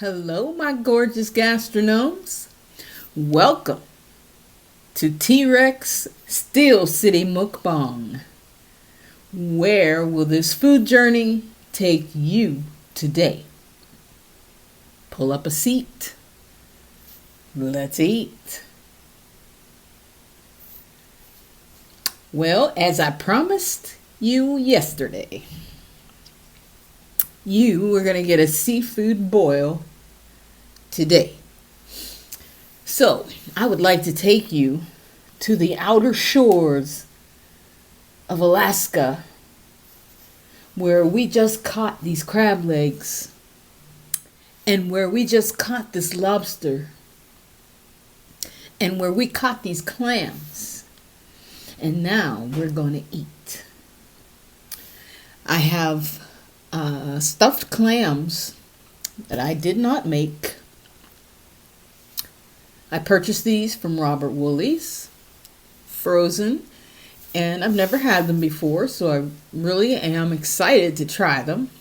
Hello, my gorgeous gastronomes. Welcome to T-Rex Steel City Mukbang. Where will this food journey take you today? Pull up a seat. Let's eat. Well, as I promised you yesterday, you were going to get a seafood boil today. So, I would like to take you to the outer shores of Alaska, where we just caught these crab legs and where we just caught this lobster and where we caught these clams. And now we're going to eat. I have stuffed clams that I did not make. I purchased these from Robert Woolley's, frozen, and I've never had them before, so I really am excited to try them.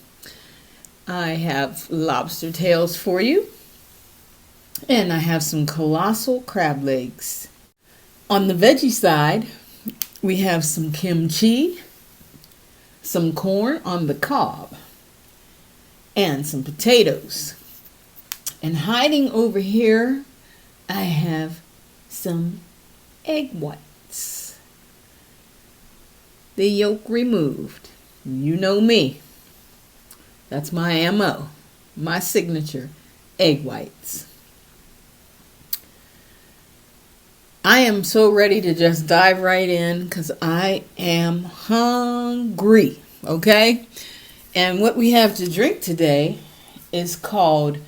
I have lobster tails for you, and I have some colossal crab legs. On the veggie side, we have some kimchi, some corn on the cob, and some potatoes. And hiding over here, I have some egg whites. The yolk removed. You know me. That's my MO, my signature, egg whites. I am so ready to just dive right in because I am hungry, okay? And what we have to drink today is called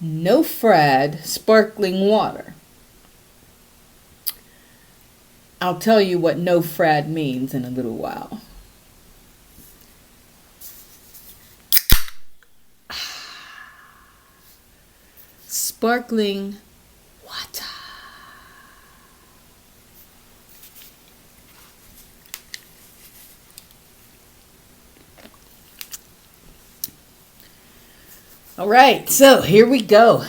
No Frad sparkling water. I'll tell you what No Frad means in a little while. Sparkling water. All right, so here we go.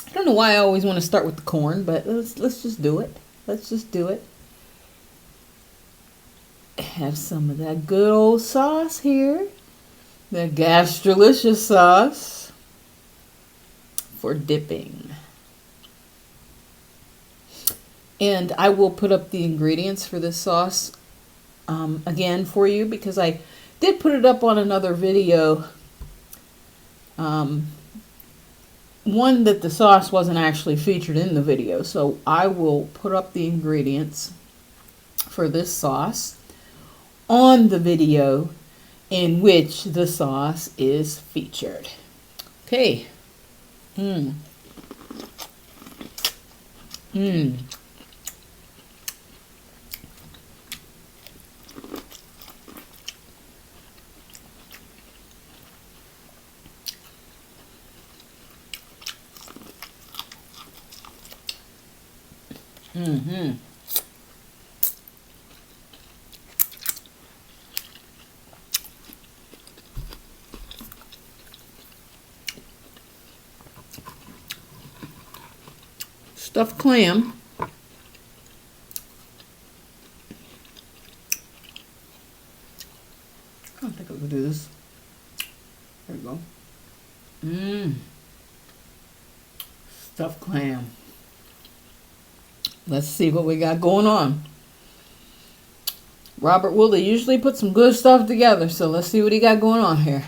I don't know why I always want to start with the corn, but let's just do it. Let's just do it. Have some of that good old sauce here. The Gastrolicious sauce for dipping. And I will put up the ingredients for this sauce again for you because I did put it up on another video. One that the sauce wasn't actually featured in the video, so I will put up the ingredients for this sauce on the video in which the sauce is featured. Okay. Stuffed clam. I don't think I can do this. There we go. Stuffed clam. Let's see what we got going on. Robert Woolley usually puts some good stuff together, so let's see what he got going on here.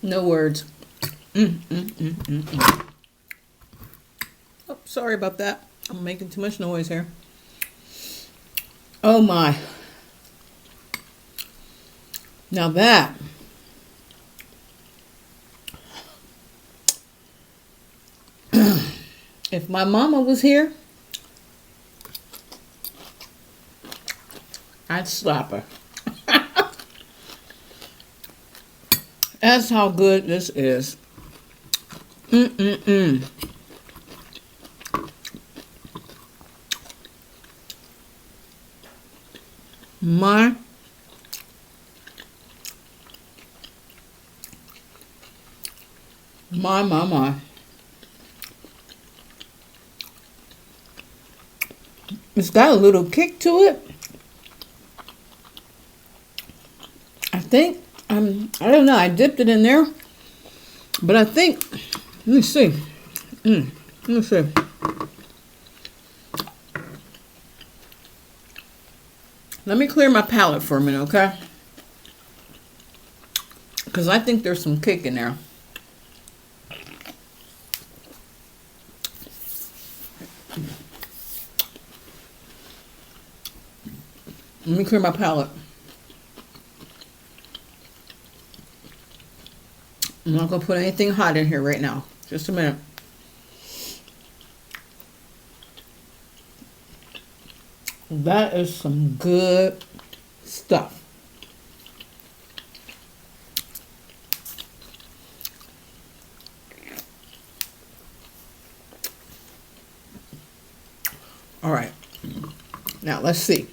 No words. Oh, sorry about that. I'm making too much noise here. Oh my. Now that If my mama was here, I'd slap her. That's how good this is. Mm-mm-mm. My my. It's got a little kick to it. I think, I don't know, I dipped it in there. But I think, let me see. Let me see. Let me clear my palate for a minute, okay? Because I think there's some kick in there. Let me clear my palate. I'm not going to put anything hot in here right now. Just a minute. That is some good stuff. All right. Now, let's see.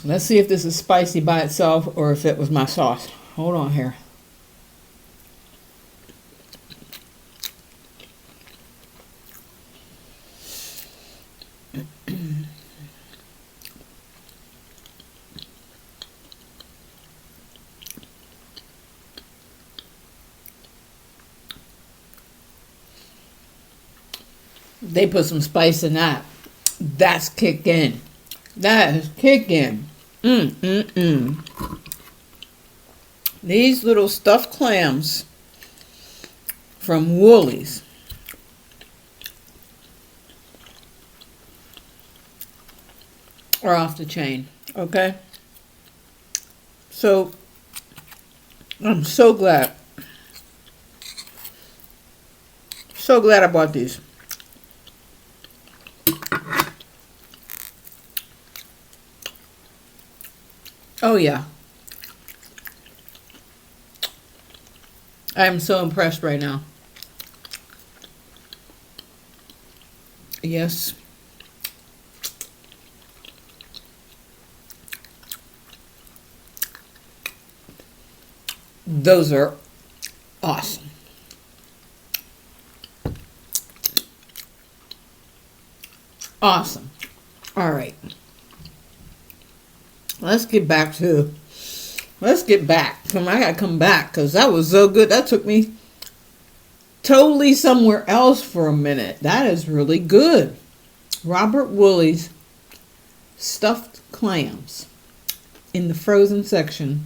Let's see if this is spicy by itself or if it was my sauce. Hold on here. They put some spice in that. That's kicking. That is kicking. These little stuffed clams from Woolies are off the chain. Okay? So, I'm so glad. So glad I bought these. Oh, yeah. I am so impressed right now. Yes. Those are awesome. Awesome. All right. Let's get back. I gotta come back because that was so good. That took me totally somewhere else for a minute. That is really good. Robert Wooley's stuffed clams in the frozen section.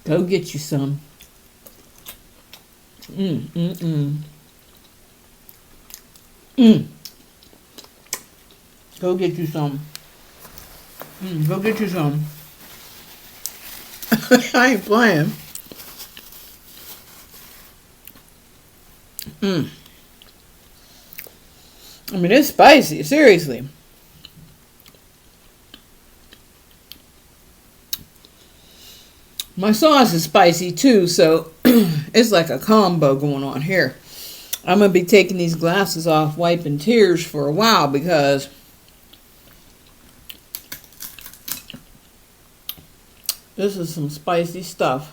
Go get you some. Go get you some. Go get you some. I ain't playing. I mean, it's spicy, seriously. My sauce is spicy too, so it's like a combo going on here. I'm going to be taking these glasses off, wiping tears for a while because this is some spicy stuff.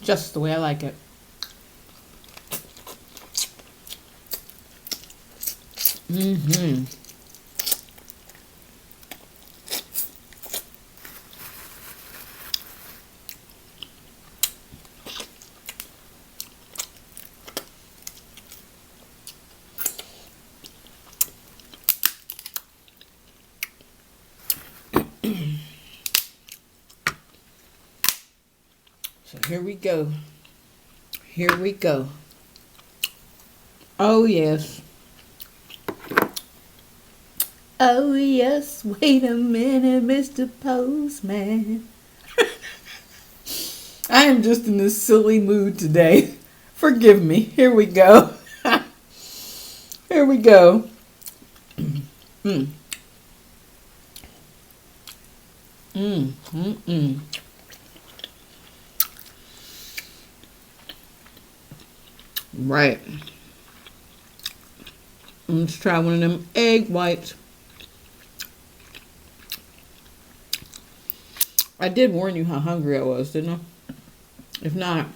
Just the way I like it. So here we go. Here we go. Oh, yes. Oh yes, wait a minute, Mr. Postman. I am just in this silly mood today. Forgive me. Here we go. Here we go. Mm. Mm, mm, mm. Right. Let's try one of them egg whites. I did warn you how hungry I was, didn't I? If not,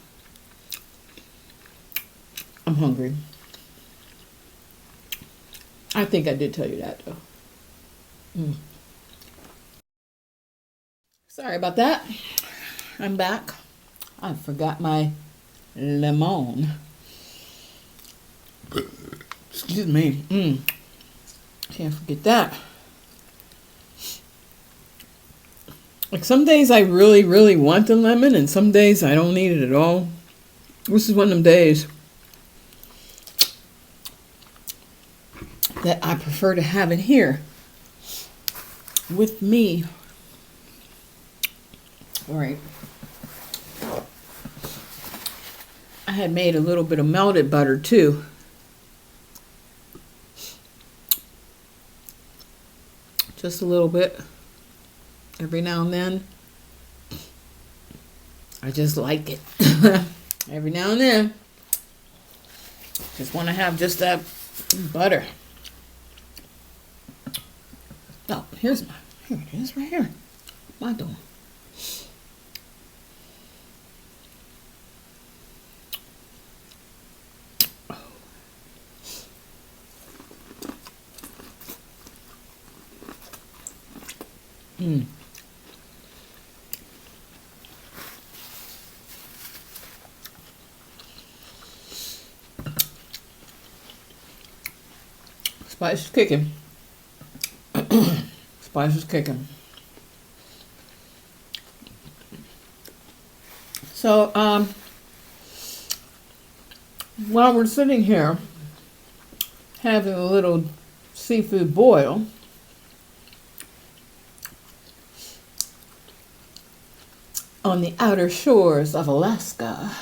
I'm hungry. I think I did tell you that, though. Mm. Sorry about that. I'm back. I forgot my lemon. Excuse me. Can't forget that. Like some days I really, really want the lemon, and some days I don't need it at all. This is one of them days that I prefer to have it here with me. All right. I had made a little bit of melted butter too. Just a little bit. Every now and then. I just like it. Every now and then. Just want to have just that butter. Oh, here it is right here. What am I doing? Spice is kicking. Spice is kicking. So, while we're sitting here having a little seafood boil, on the outer shores of Alaska,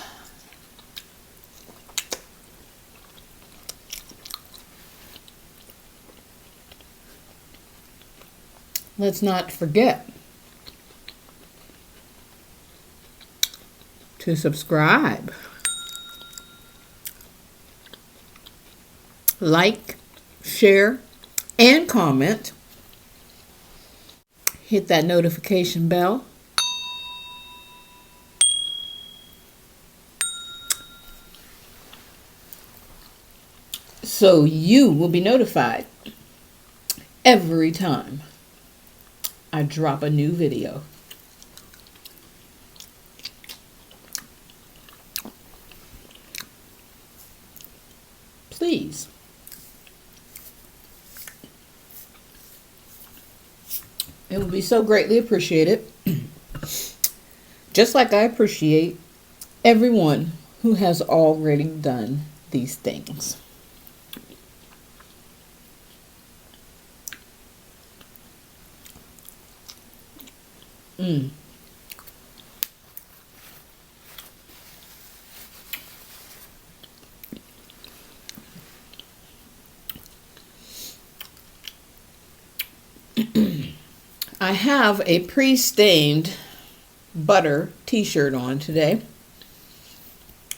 let's not forget to subscribe, like, share, and comment. Hit that notification bell. So you will be notified every time I drop a new video. Please. It will be so greatly appreciated. Just like I appreciate everyone who has already done these things. I have a pre-stained butter t-shirt on today.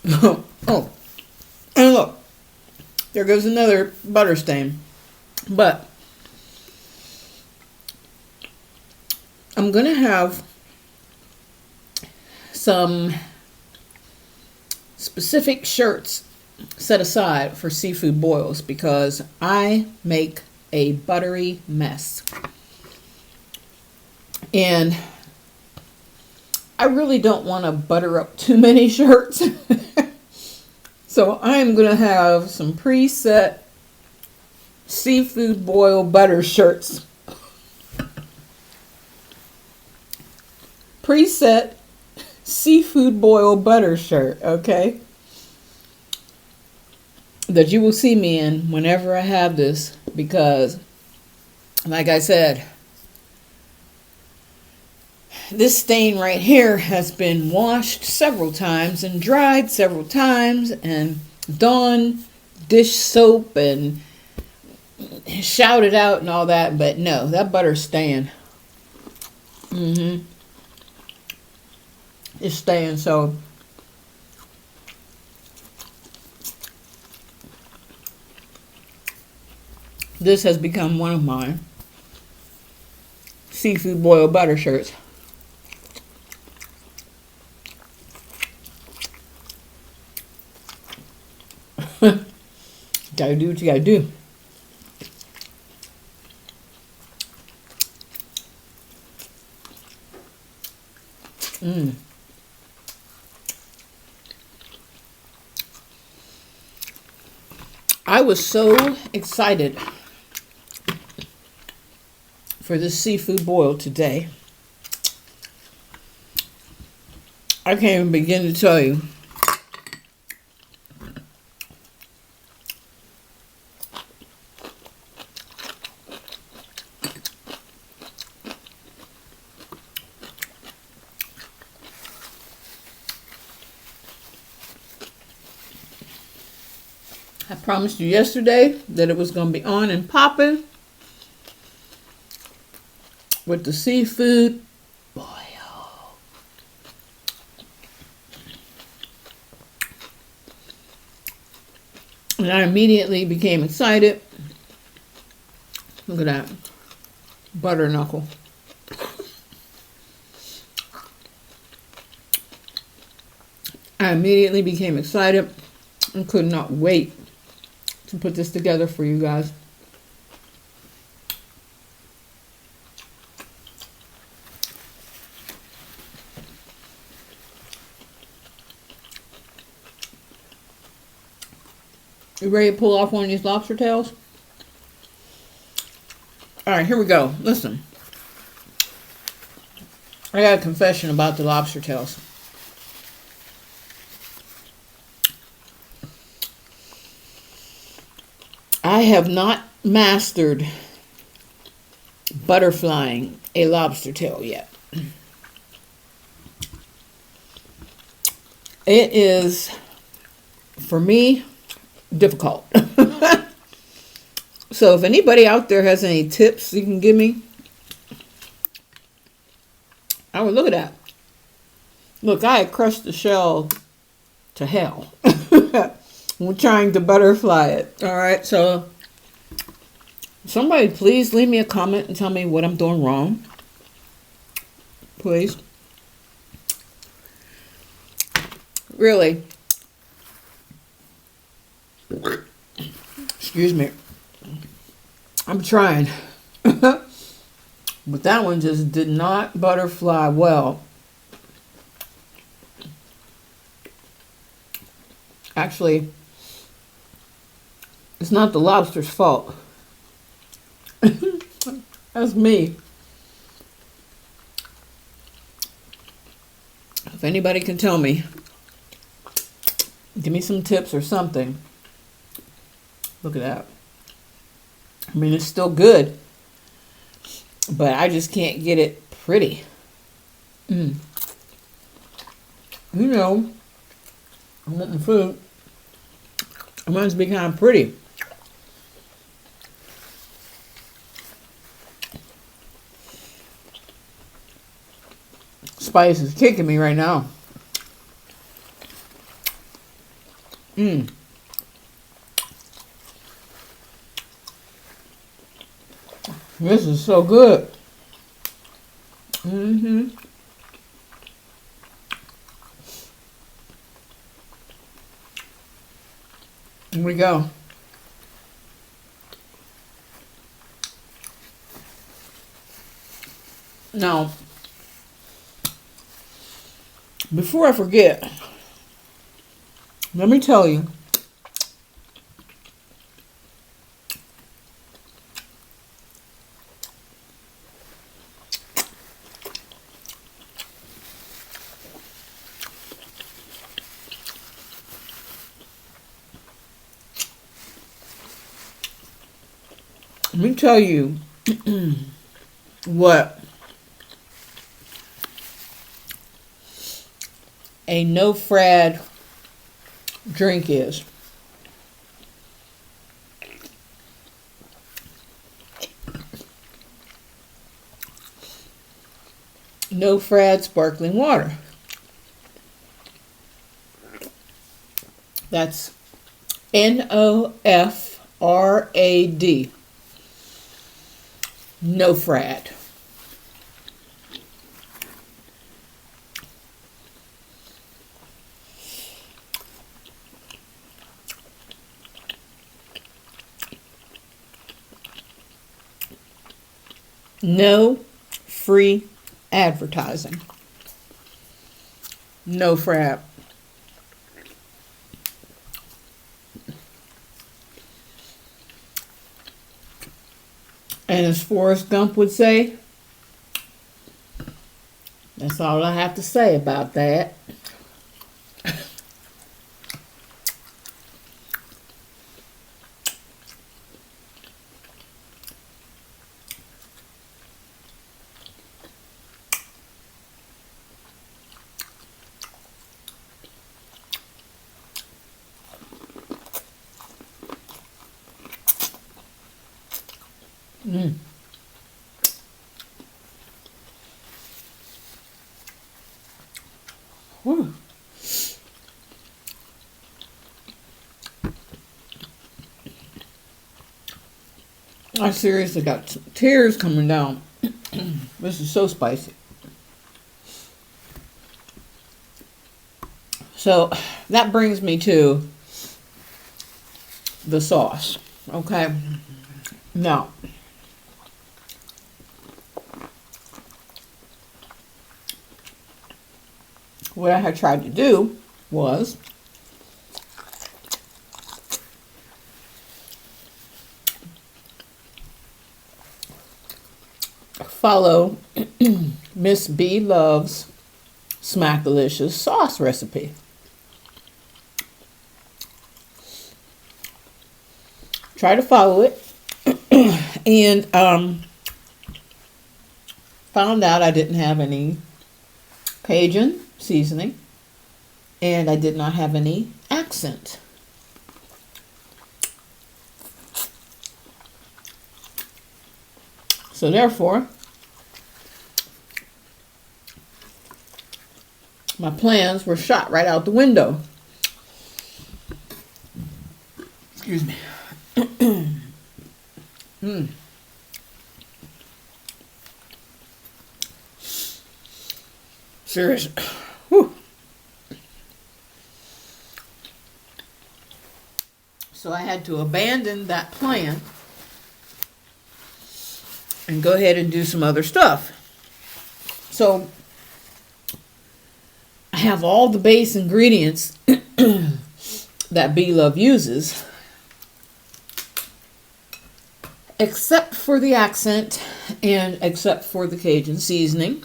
Oh, and look, there goes another butter stain. But I'm going to have some specific shirts set aside for seafood boils because I make a buttery mess. And I really don't want to butter up too many shirts. So I'm going to have some preset seafood boil butter shirts. Preset seafood boil butter shirt, okay? That you will see me in whenever I have this, because Like I said, this stain right here has been washed several times and dried several times and Dawn dish soap and shouted out and all that, but no, that butter's staying. It's staying. So this has become one of my seafood boiled butter shirts. Gotta do what you gotta do. I was so excited for this seafood boil today. I can't even begin to tell you. I promised you yesterday that it was going to be on and popping with the seafood boil. And I immediately became excited. Look at that. Butter knuckle. I immediately became excited and could not wait to put this together for you guys. You ready to pull off one of these lobster tails? All right, here we go. Listen. I got a confession about the lobster tails. I have not mastered butterflying a lobster tail yet. It is, for me, difficult. So if anybody out there has any tips you can give me, I would look at that. Look, I had crushed the shell to hell. We're trying to butterfly it. All right, so somebody please leave me a comment and tell me what I'm doing wrong. Please. Really. Excuse me. I'm trying. But that one just did not butterfly well. Actually, it's not the lobster's fault. That's me. If anybody can tell me, give me some tips or something. Look at that. I mean, it's still good, but I just can't get it pretty. You know, I want the food. I want it to be kind of pretty. Spice is kicking me right now. This is so good. Here we go. Now, before I forget, let me tell you, what a no-frad drink is. No-frad sparkling water. That's NOFRAD. No-frad. No free advertising. No frap. And as Forrest Gump would say, that's all I have to say about that. Whew. I seriously got tears coming down. This is so spicy. So that brings me to the sauce. Okay. Now, what I had tried to do was follow Miss B Love's Smackalicious sauce recipe. Try to follow it and found out I didn't have any Cajun seasoning and I did not have any accent. So therefore, my plans were shot right out the window. Excuse me. Seriously. Whew. So I had to abandon that plan and go ahead and do some other stuff. So I have all the base ingredients that B Love uses, except for the accent and except for the Cajun seasoning.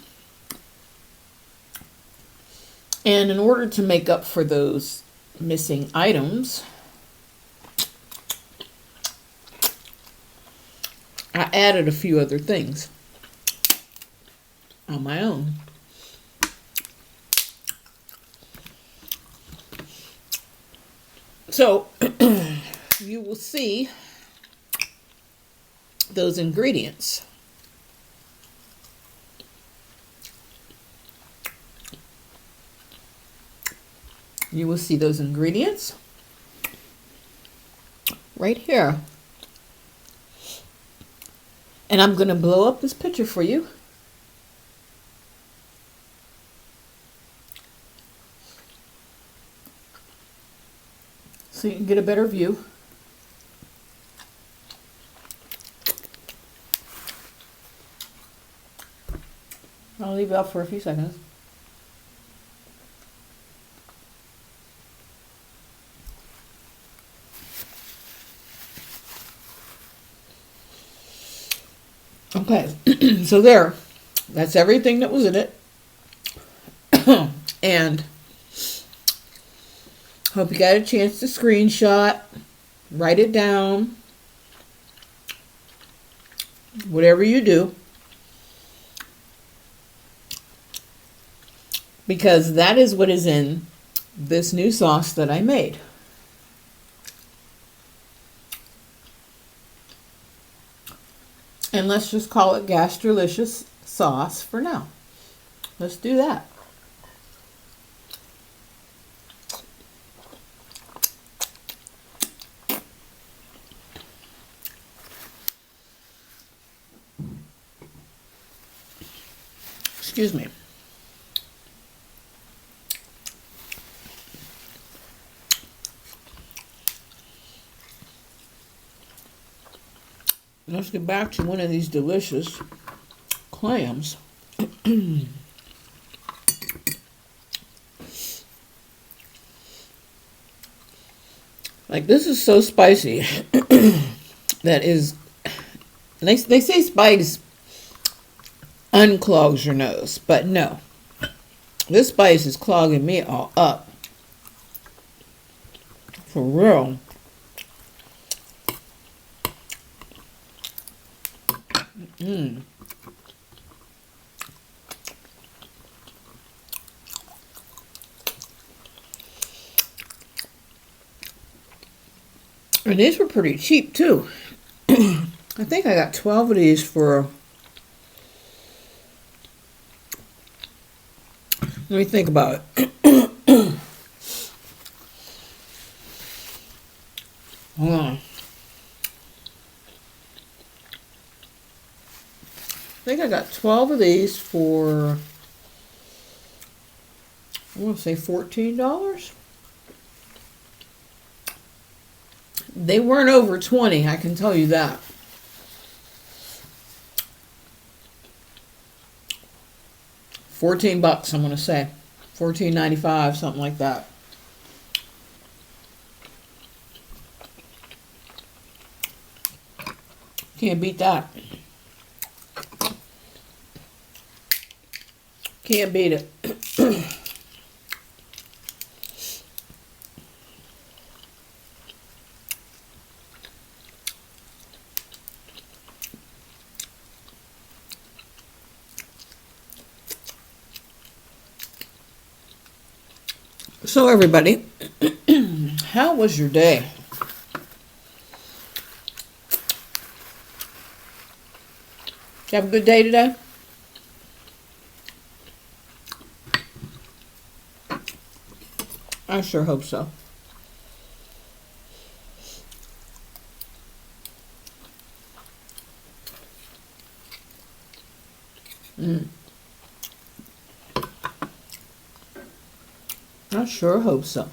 And in order to make up for those missing items, I added a few other things on my own. So you will see those ingredients. You will see those ingredients right here. And I'm going to blow up this picture for you. So you can get a better view. I'll leave it up for a few seconds. Okay, so that's everything that was in it. And hope you got a chance to screenshot, write it down. whatever you do, because that is what is in this new sauce that I made. And let's just call it Gastrolicious sauce for now. Let's do that. Excuse me. Let's get back to one of these delicious clams. Like, this is so spicy. That is, they say spice unclogs your nose, but no. This spice is clogging me all up. For real. And these were pretty cheap too. I think I got 12 of these for, let me think about it. Hold on. I think I got 12 of these for, I want to say $14. They weren't over 20, I can tell you that. $14, I'm going to say. $14.95, something like that. Can't beat that. Can't beat it. So everybody, how was your day? Did you have a good day today? I sure hope so. I sure hope so.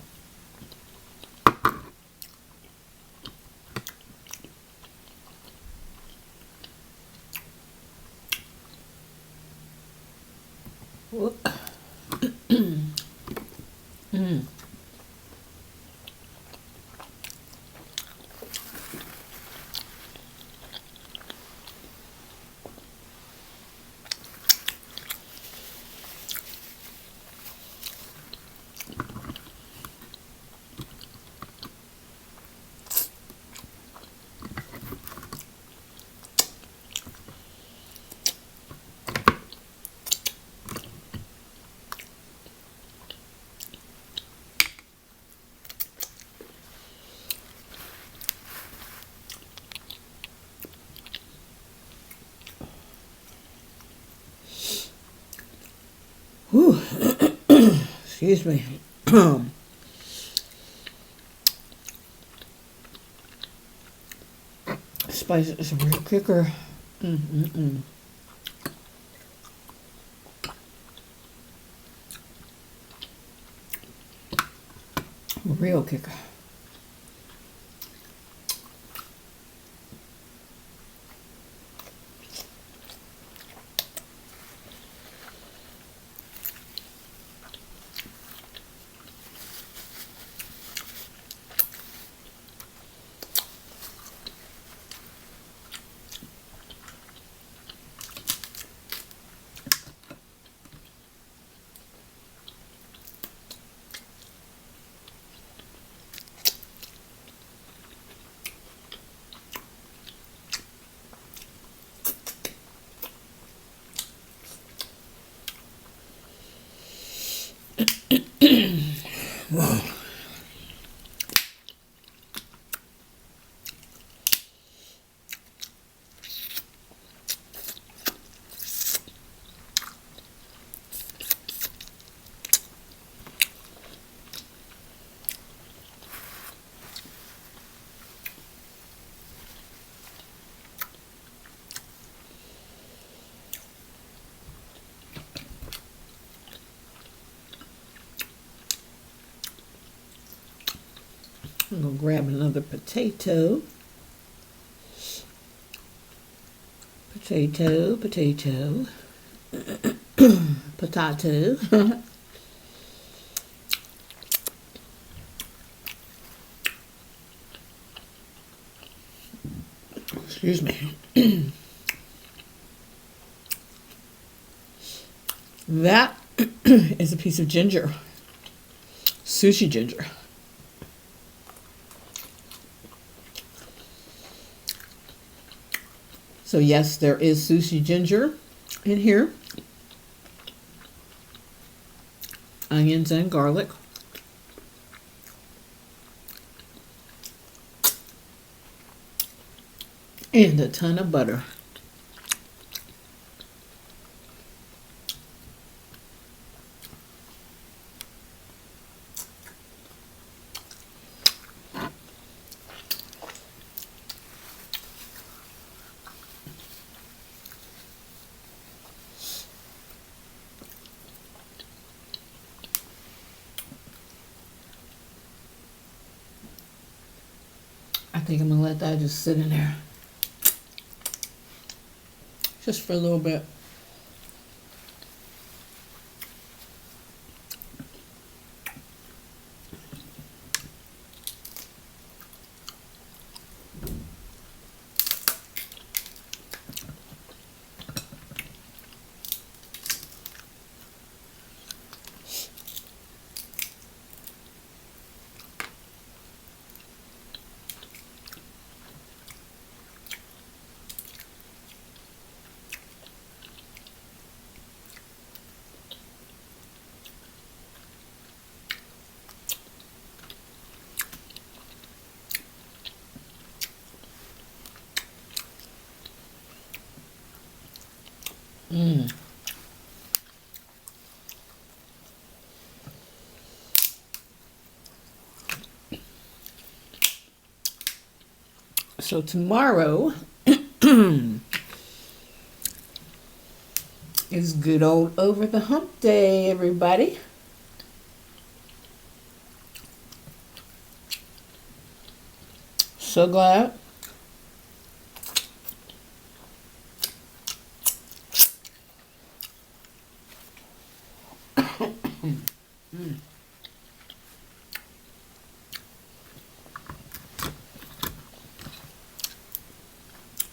Whew. Excuse me. Spice is a real kicker. Real kicker. I'm going to grab another potato. Potato, potato, potato. Excuse me. That is a piece of ginger. Sushi ginger. So yes, there is sushi ginger in here. Onions and garlic. And a ton of butter. I think I'm gonna let that just sit in there. Just for a little bit. Mmm. So tomorrow is good old over the hump day, everybody. So glad.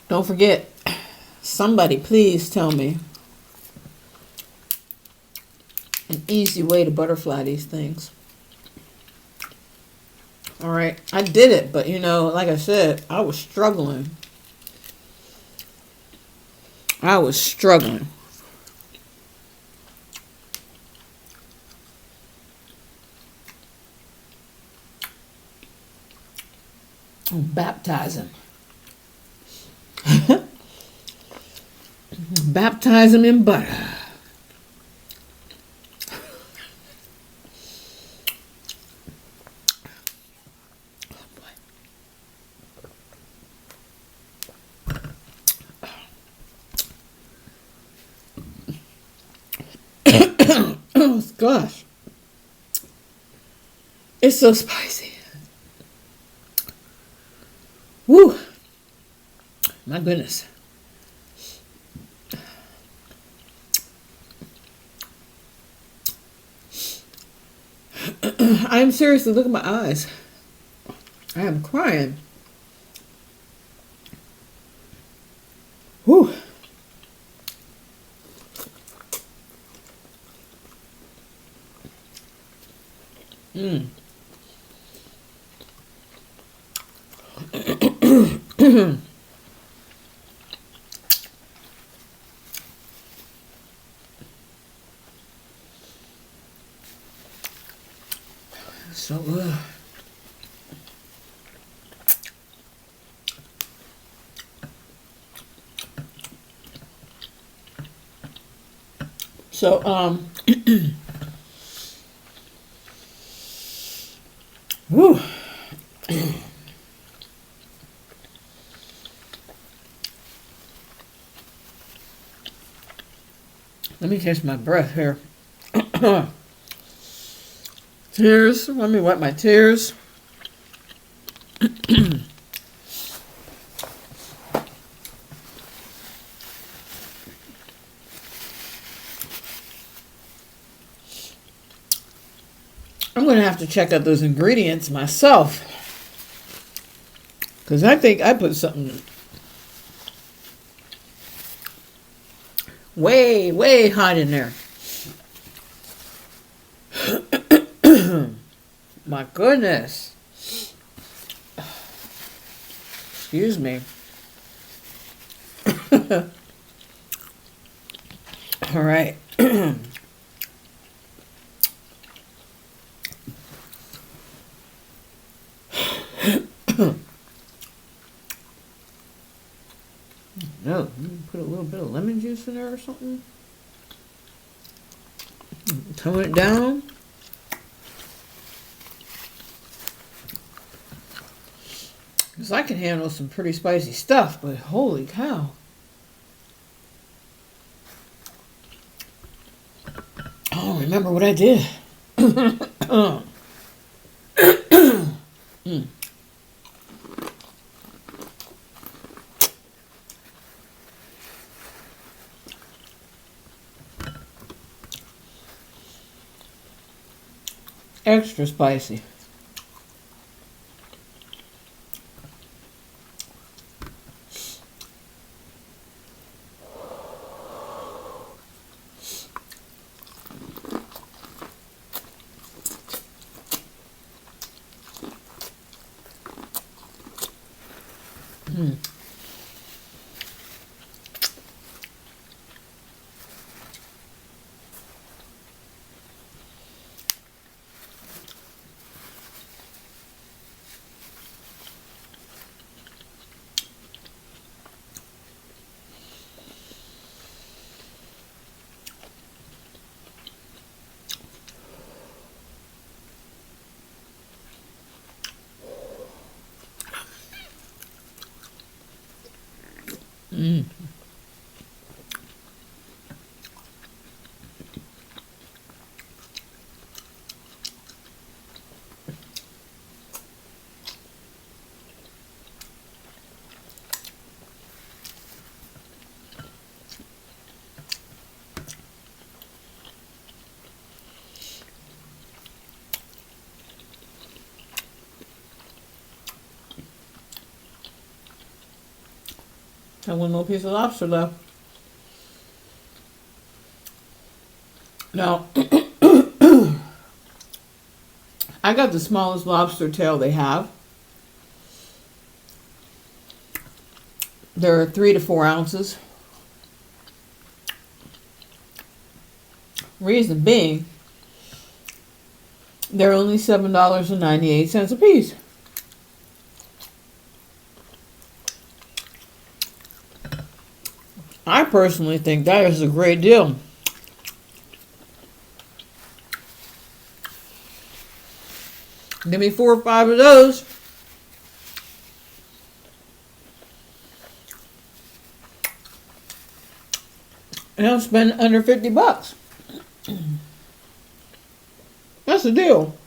Don't forget, somebody please tell me an easy way to butterfly these things. All right, I did it, but you know, like I said, I was struggling. I was struggling. Baptize him. Baptize him in butter. Oh gosh. It's so spicy. Woo. My goodness. I'm seriously, look at my eyes. I am crying. Whew. Mm. So, so, whew. Let me catch my breath here. Tears. Let me wipe my tears. I'm going to have to check out those ingredients myself. Because I think I put something way, way hot in there. My goodness. Excuse me. All right. No, put a little bit of lemon juice in there or something. Tone it down. Because I can handle some pretty spicy stuff, but holy cow. Oh, remember what I did. Extra spicy. Have one little piece of lobster left. Now, I got the smallest lobster tail they have. They're 3 to 4 ounces. Reason being, they're only $7.98 a piece. I personally think that is a great deal. Give me 4 or 5 of those. And I'll spend under $50. That's a deal.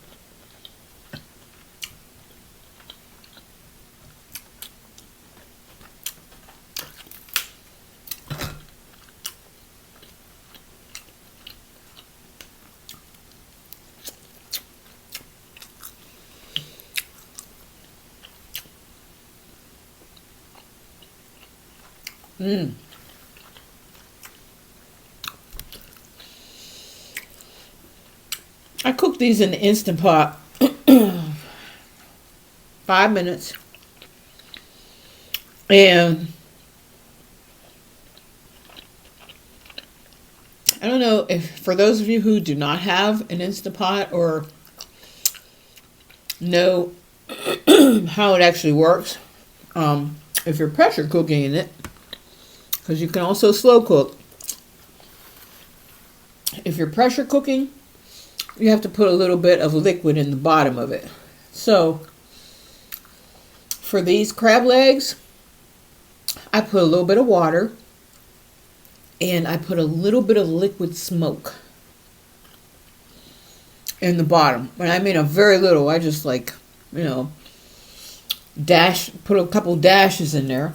I cook these in the Instant Pot. 5 minutes. And I don't know if for those of you who do not have an Instant Pot or know how it actually works. If you're pressure cooking in it, because you can also slow cook. If you're pressure cooking, you have to put a little bit of liquid in the bottom of it. So for these crab legs, I put a little bit of water and I put a little bit of liquid smoke in the bottom. And I mean a very little. I just like, put a couple dashes in there.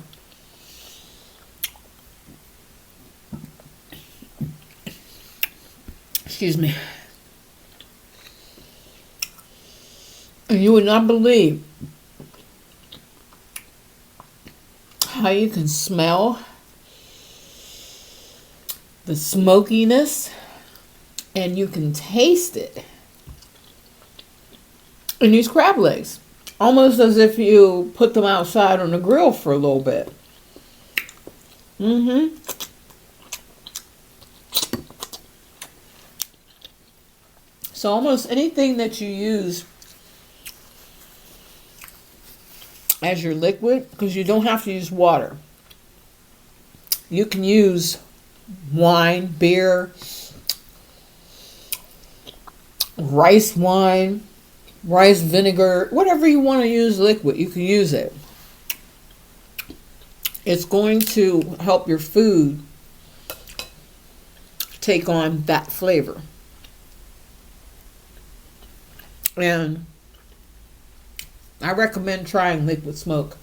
Excuse me. And you would not believe how you can smell the smokiness and you can taste it in these crab legs. Almost as if you put them outside on the grill for a little bit. So almost anything that you use as your liquid, because you don't have to use water. You can use wine, beer, rice wine, rice vinegar, whatever you want to use liquid, you can use it. It's going to help your food take on that flavor. And I recommend trying liquid smoke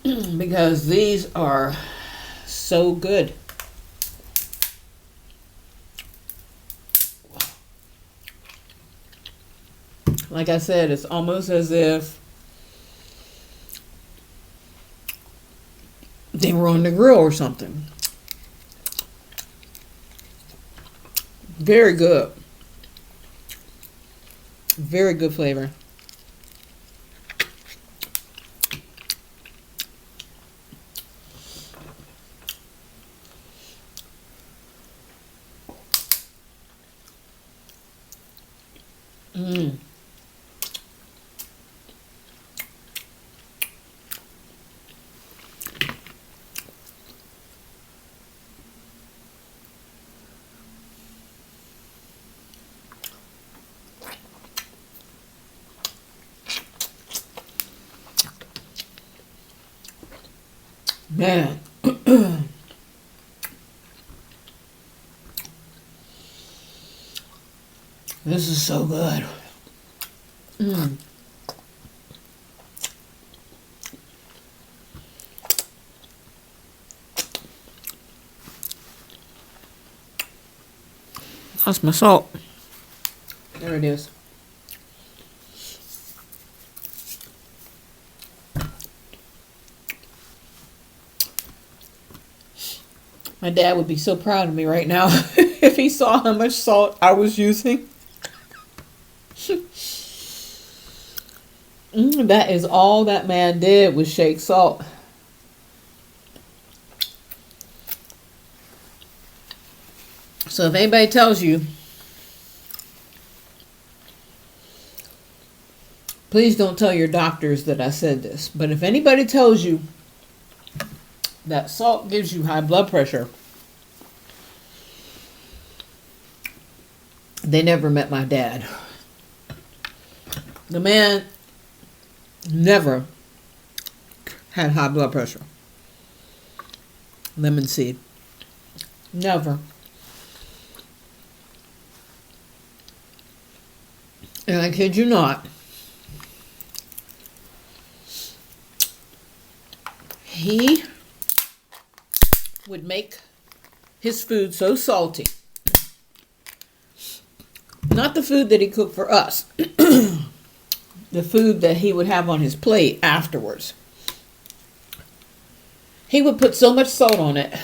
because these are so good. Like I said, it's almost as if they were on the grill or something. Very good. Very good flavor. Man. This is so good. That's my salt. There it is. My dad would be so proud of me right now if he saw how much salt I was using. That is all that man did was shake salt. So if anybody tells you, please don't tell your doctors that I said this. But if anybody tells you that salt gives you high blood pressure, they never met my dad. The man never had high blood pressure. Lemon seed. Never. And I kid you not, he would make his food so salty. Not the food that he cooked for us. The food that he would have on his plate afterwards. He would put so much salt on it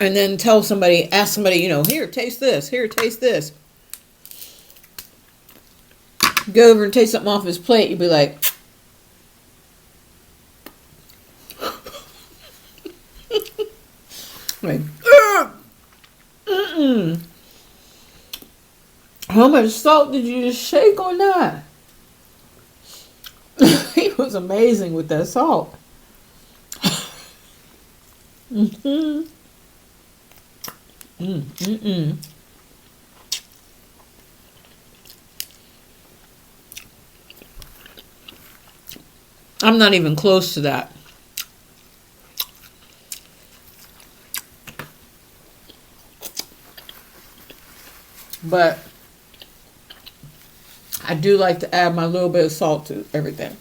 and then ask somebody, here, taste this. Here, taste this. Go over and take something off his plate. You'd be like, How much salt did you just shake on that? He was amazing with that salt. Mm-hmm. Mm-mm-mm. I'm not even close to that. But I do like to add my little bit of salt to everything.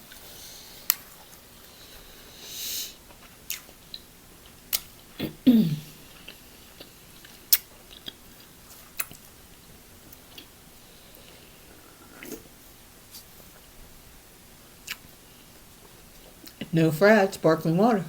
No frat, sparkling water.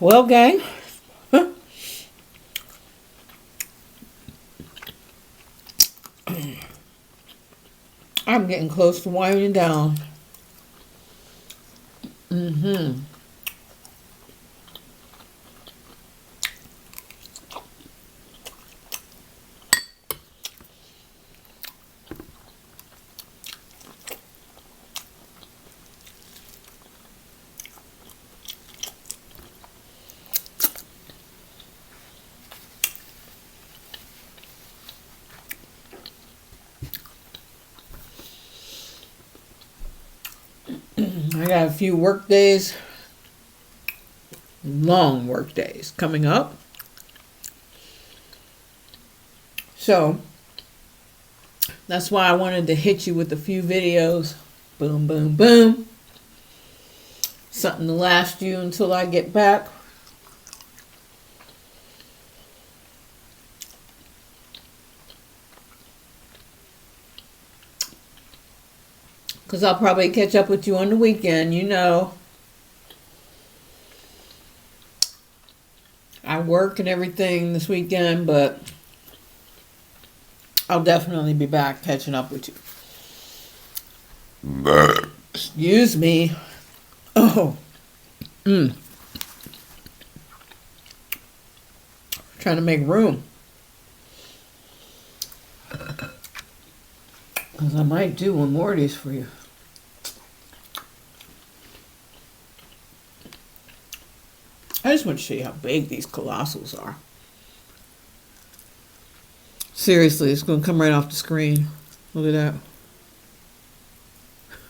Well, gang, I'm getting close to winding down. Mm-hmm. I got a few work days, long work days coming up. So that's why I wanted to hit you with a few videos. Boom, boom, boom. Something to last you until I get back. Because I'll probably catch up with you on the weekend, you know. I work and everything this weekend, but I'll definitely be back catching up with you. Excuse me. Oh. Trying to make room. Because I might do one more of these for you. I just want to show you how big these colossals are. Seriously, it's going to come right off the screen. Look at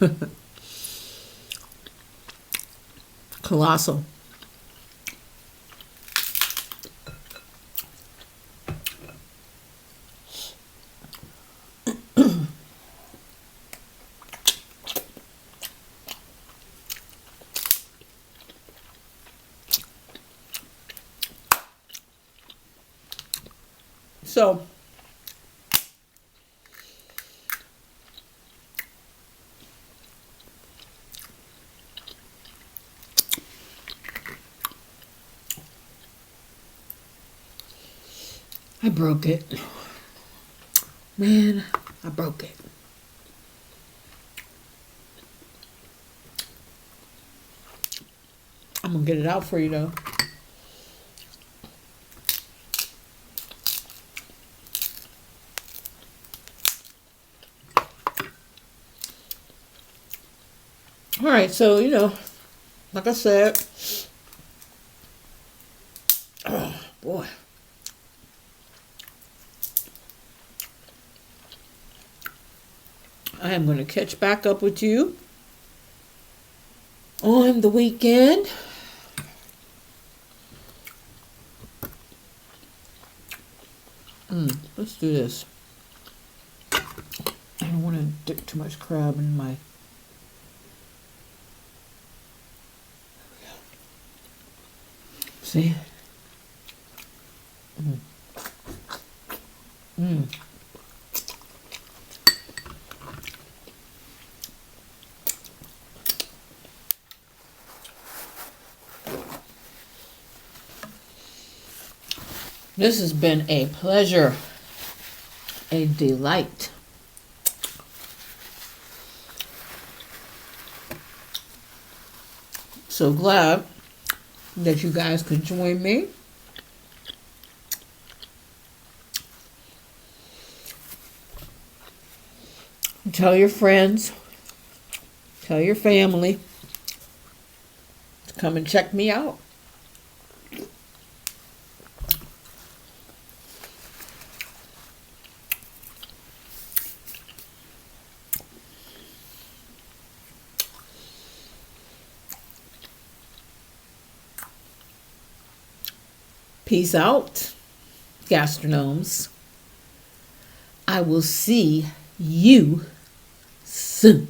that. Colossal. So, I broke it. Man, I broke it. I'm going to get it out for you, though. All right, so, you know, like I said, oh, boy. I am going to catch back up with you on the weekend. Let's do this. I don't want to dip too much crab in my... See? This has been a pleasure, a delight. So glad that you guys could join me. Tell your friends, tell your family to come and check me out. Peace out, gastronomes. I will see you soon.